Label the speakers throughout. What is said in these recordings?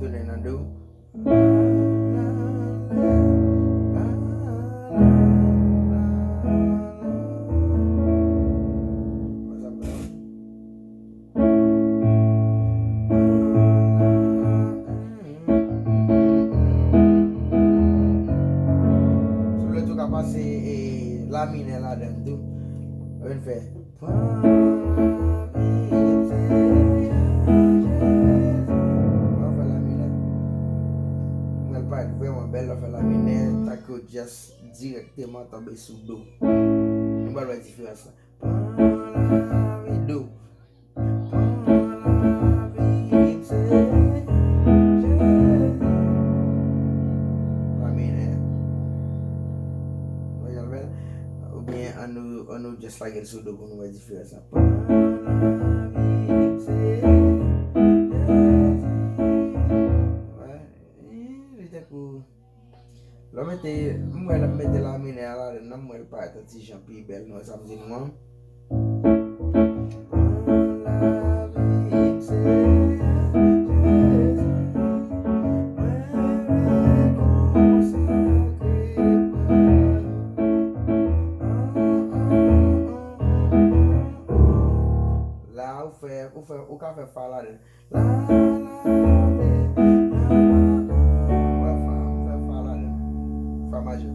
Speaker 1: tourner dans do. La mineur là-dedans tout. On fait. On fait la mineur. On va pas être vraiment belle, on fait la mineur. T'as que juste directement tomber sous do. On va voir la différence là. Do. On nous just like it sous do pour nous voir la différence là. Lo mette, moi la mette la mineur là, non moi pas être petit champi belle non ça me dit non. Là on fait fa là. Fa majeur.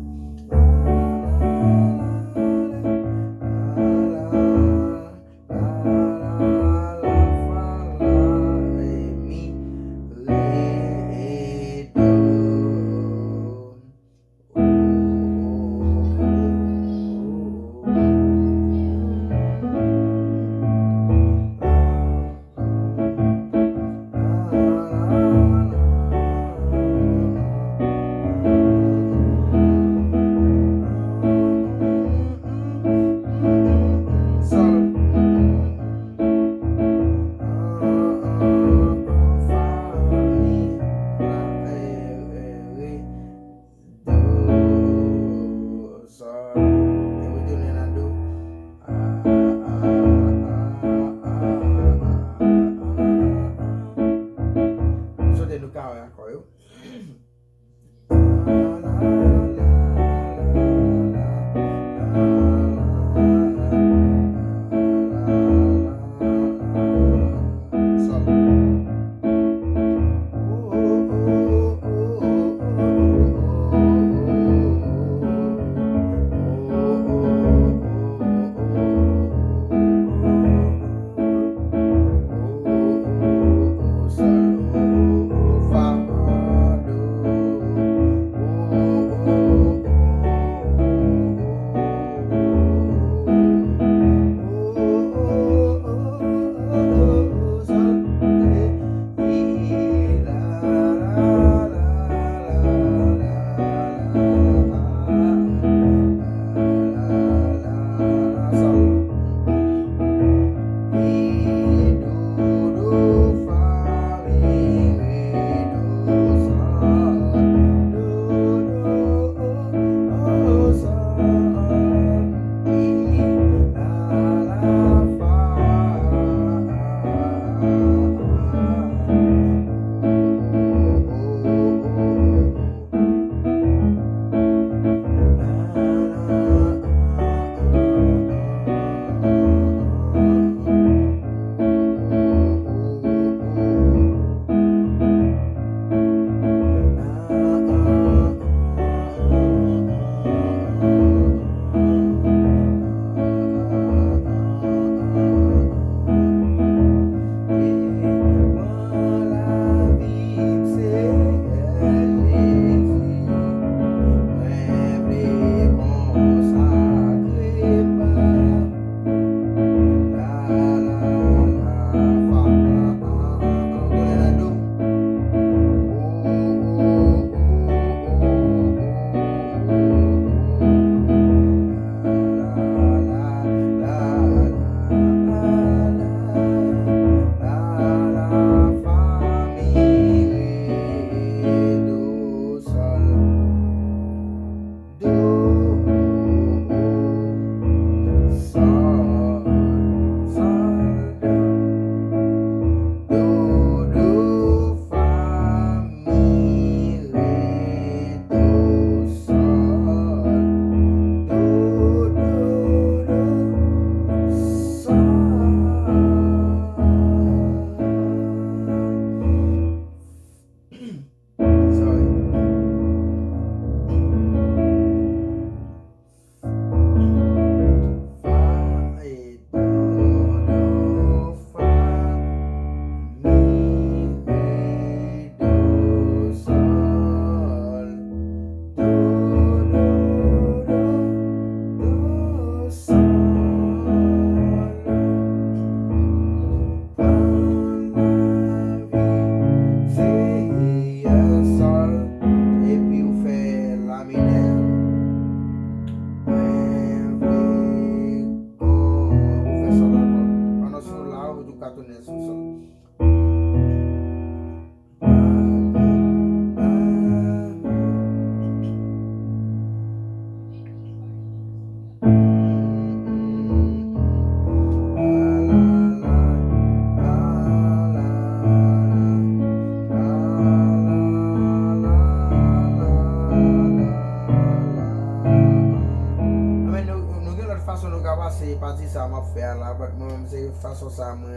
Speaker 1: faire là, moi-même, c'est façon ça, moi,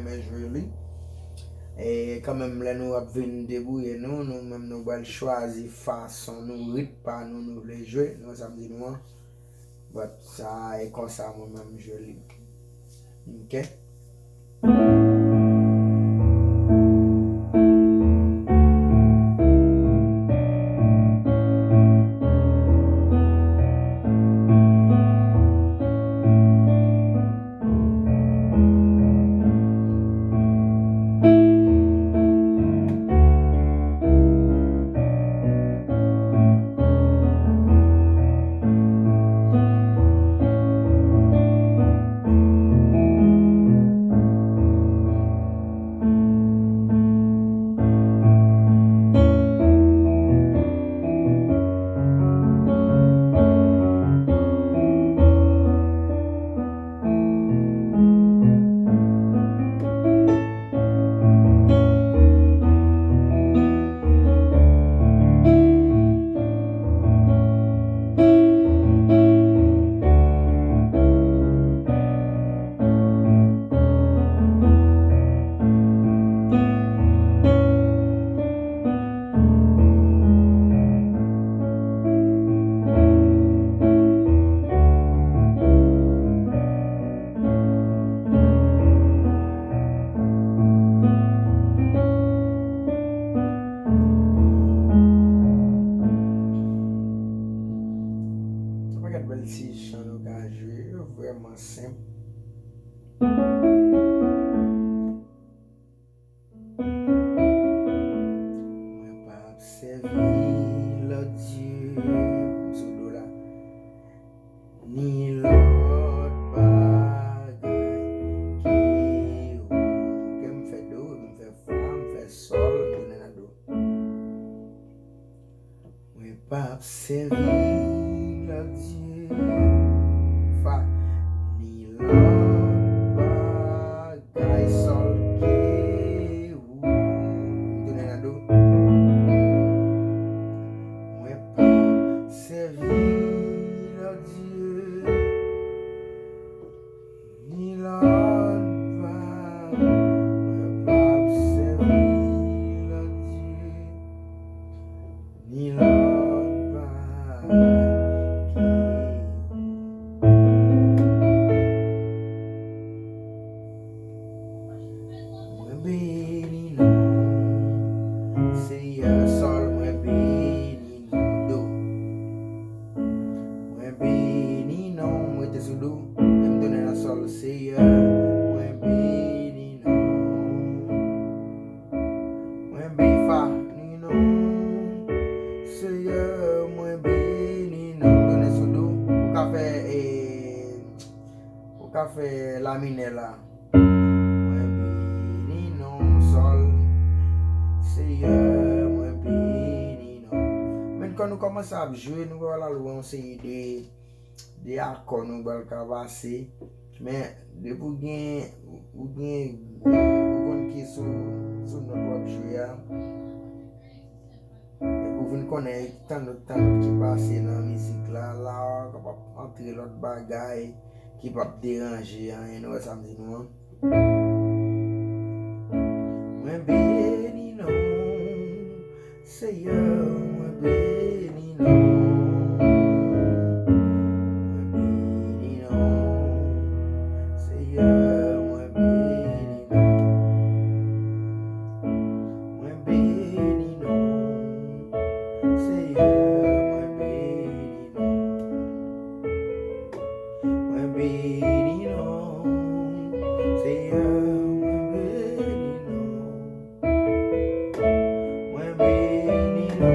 Speaker 1: je jouer. Et quand même, là, nous avons débrouiller, nous-mêmes, nous allons choisir façon, nous rythme pas, nous voulons jouer, nous, ça me dit nous. But ça est comme ça, moi-même, je lis. Ok? Si chant nous a joué, vraiment simple. Moi pas observer le Dieu sous l'eau là, ni l'autre bagaille qui me fait do, me fait fa, me fait sol, me donne la do. Moi pas observer le Dieu fa, ni l'autre bagaille sol qui me donne la do. Moi pas servir le Dieu, ni l'autre bagaille. Moi pas servir le Dieu, ni l'autre bagaille. Béni non, Seigneur sol, moi béni non do. Moi béni non, moi te sous do, me donne la sol, Seigneur, moi béni non. Moi béni fa, ni non, Seigneur, moi béni non, donne sous do. Au café la mine là. Seigneur, moi béni non. Mais quand nous commençons à jouer, nous allons la louer, on sait des accords, nous allons passer. Mais depuis vous qui sur notre jouer, vous connaissez tant de temps qui passe dans la musique là, qui va entrer l'autre bagaille, qui va déranger, et nous ça me dit nous. Moi béni non, Seigneur, moi béni non. Moi béni non, Seigneur, moi béni non. Moi béni non, Seigneur, moi béni non. Moi béni non, Seigneur. Moi béni non.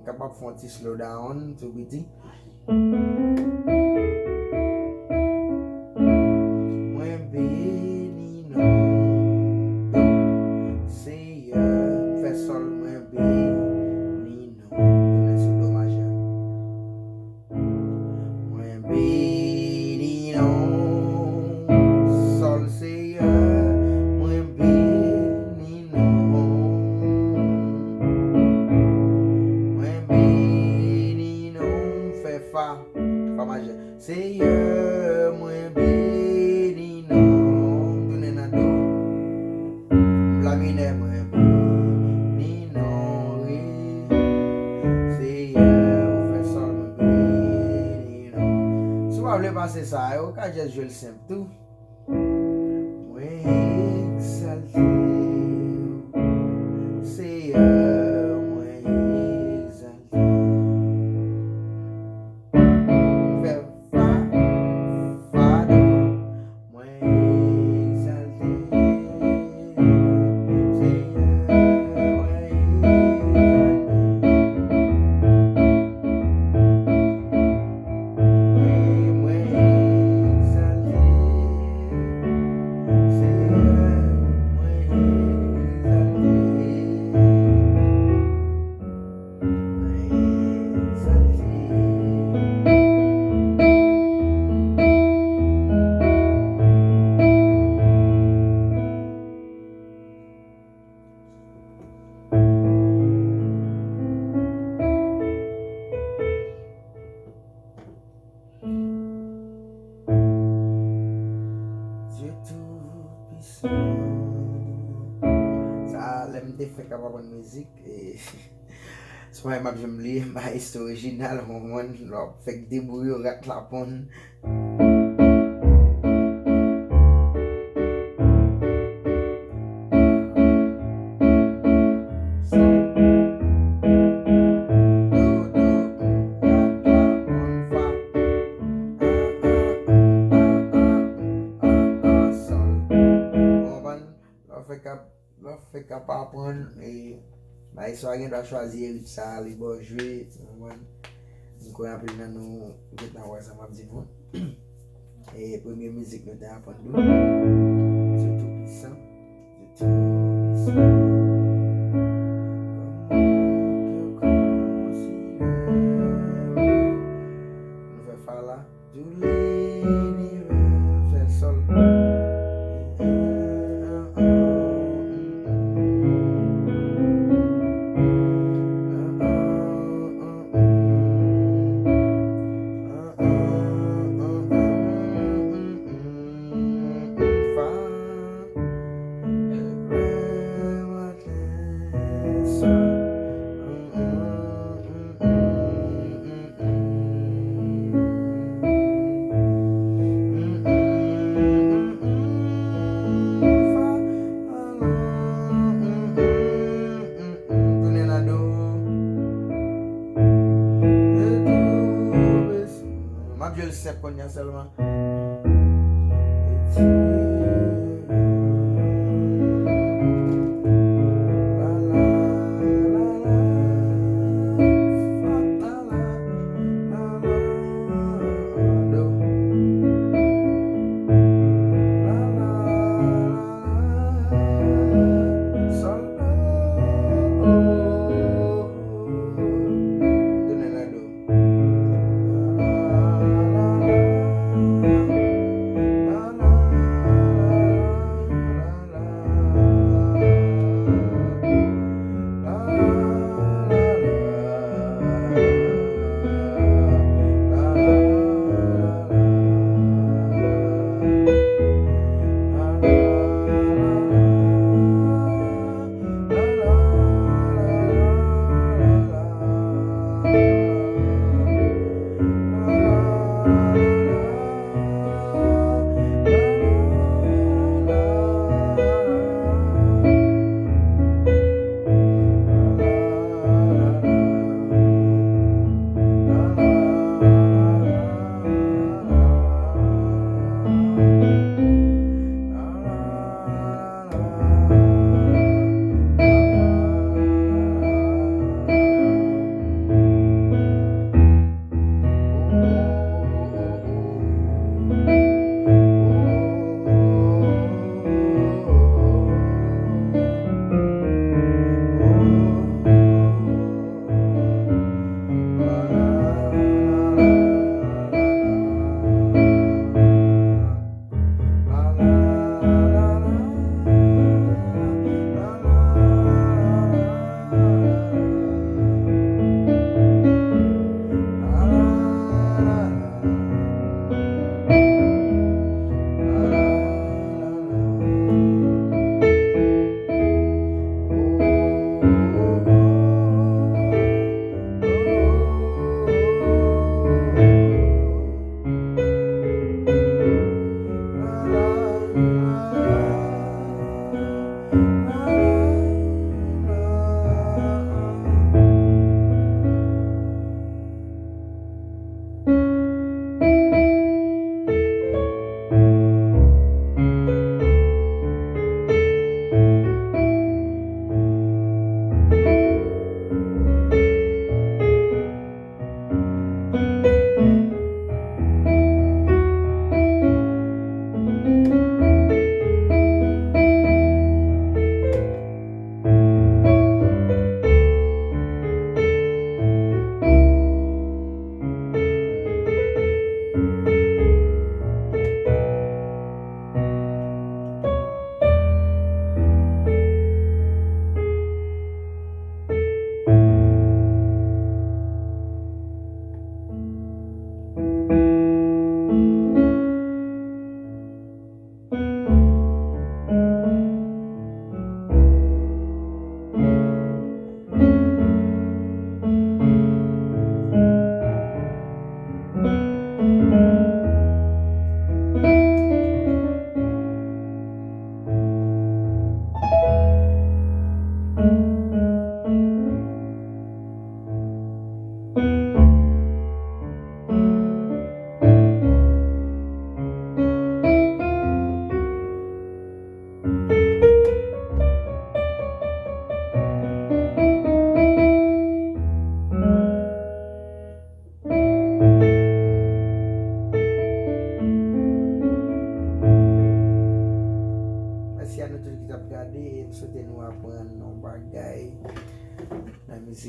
Speaker 1: capable de faire un petit slow down, tout petit. Moi béni non, do, Seigneur, fais sol, moi béni non, tourner sur do majeur. Moi béni non, sol, Seigneur, moi béni non. Fa majeur. Seigneur, moi béni non. Tourne dans do. La mineur, moi béni non. Seigneur, fait sol, moi béni non. Si vous voulez passer ça, vous pouvez juste jouer le simple tout. Moi exalté. Seigneur, moi exalté. Ça, l'aime des fait capable de musique et c'est moi qui j'aime lire ma histoire originale au moment là fait que débrouiller au rat la ponne. Fait capable apprendre et bah il soit doit choisir ça les bon jouer nous connait plus dans nous dans ouais ça m'a dit nous et première musique nous apprendre c'est tout puissant c'est tout puissant nous fait faire là tous les fait sol. Je le sais qu'on y a seulement.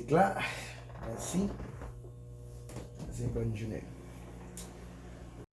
Speaker 1: musique là. Merci. C'est bonne journée.